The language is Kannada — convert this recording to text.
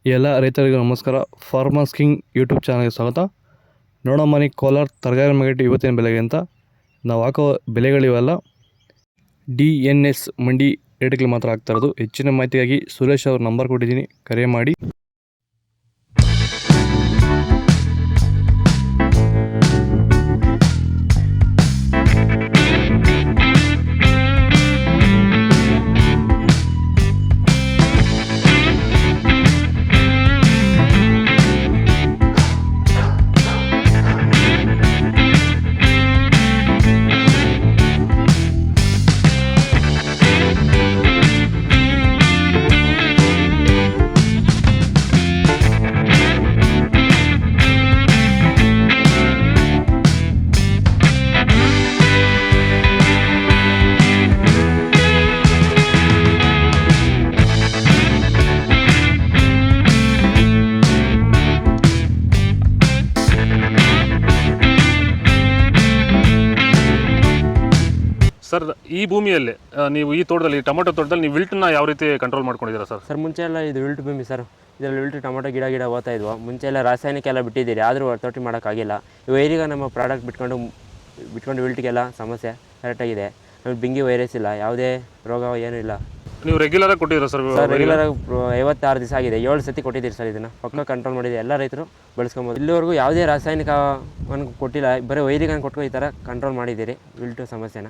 ಎಲ್ಲ ರೈತರಿಗೂ ನಮಸ್ಕಾರ. ಫಾರ್ಮರ್ಸ್ ಕಿಂಗ್ ಯೂಟ್ಯೂಬ್ ಚಾನಲ್ಗೆ ಸ್ವಾಗತ. ನೋಡಮ್ಮನಿ ಕೋಲಾರ ತರಕಾರಿ ಮಾರ್ಕೆಟ್ ಇವತ್ತಿನ ಬೆಲೆಗೆ ಅಂತ ನಾವು ಹಾಕೋ ಬೆಲೆಗಳಿವೆಲ್ಲ DNS ಮಂಡಿ ರೇಟ್ಗಳು ಮಾತ್ರ ಆಗ್ತಾ ಇರೋದು. ಹೆಚ್ಚಿನ ಮಾಹಿತಿಗಾಗಿ ಸುರೇಶ್ ಅವ್ರ ನಂಬರ್ ಕೊಟ್ಟಿದ್ದೀನಿ, ಕರೆ ಮಾಡಿ. ಸರ್, ಈ ಭೂಮಿಯಲ್ಲಿ ನೀವು ಈ ತೋಟದಲ್ಲಿ ಟೊಮೆಟೊ ತೋಟದಲ್ಲಿ ನೀವು ವಿಲ್ಟನ್ನ ಯಾವ ರೀತಿ ಕಂಟ್ರೋಲ್ ಮಾಡ್ಕೊಂಡಿದ್ದೀರಾ ಸರ್? ಸರ್, ಮುಂಚೆ ಎಲ್ಲ ಇದು ವಿಲ್ಟ್ ಭೂಮಿ ಸರ್. ಇದರಲ್ಲಿ ವಿಲ್ಟ್ ಟೊಮೆಟೊ ಗಿಡ ಓದ್ತಾ ಇದ್ವು. ಮುಂಚೆ ಎಲ್ಲ ರಾಸಾಯನಿಕ ಎಲ್ಲ ಬಿಟ್ಟಿದ್ದೀರಿ, ಆದರೂ ತೋಟ ಮಾಡೋಕ್ಕಾಗಿಲ್ಲ. ಈಗ ನಮ್ಮ ಪ್ರಾಡಕ್ಟ್ ಬಿಟ್ಕೊಂಡು ವಿಲ್ಟ್ಗೆಲ್ಲ ಸಮಸ್ಯೆ ಕರೆಕ್ಟಾಗಿದೆ. ಆಮೇಲೆ ಬಿಂಗಿ ವೈರಸ್ ಇಲ್ಲ, ಯಾವುದೇ ರೋಗ ಏನೂ ಇಲ್ಲ. ನೀವು ರೆಗ್ಯುಲರಾಗಿ ಕೊಟ್ಟಿದ್ದೀರಾ ಸರ್? ಸರ್, ರೆಗ್ಯುಲರಾಗಿ 56 ದಿವಸ ಆಗಿದೆ, 7 ಸತಿ ಕೊಟ್ಟಿದ್ದೀರಿ ಸರ್. ಇದನ್ನು ಪಕ್ಕ ಕಂಟ್ರೋಲ್ ಮಾಡಿದೆ, ಎಲ್ಲ ರೈತರು ಬಳಸ್ಕೊಬೋದು. ಇಲ್ಲಿವರೆಗೂ ಯಾವುದೇ ರಾಸಾಯನಿಕವನ್ನು ಕೊಟ್ಟಿಲ್ಲ, ಬರೀ ವೈರಿಗನ್ನು ಕೊಟ್ಟು ಈ ಥರ ಕಂಟ್ರೋಲ್ ಮಾಡಿದ್ದೀರಿ ವಿಲ್ಟು ಸಮಸ್ಯೆನ.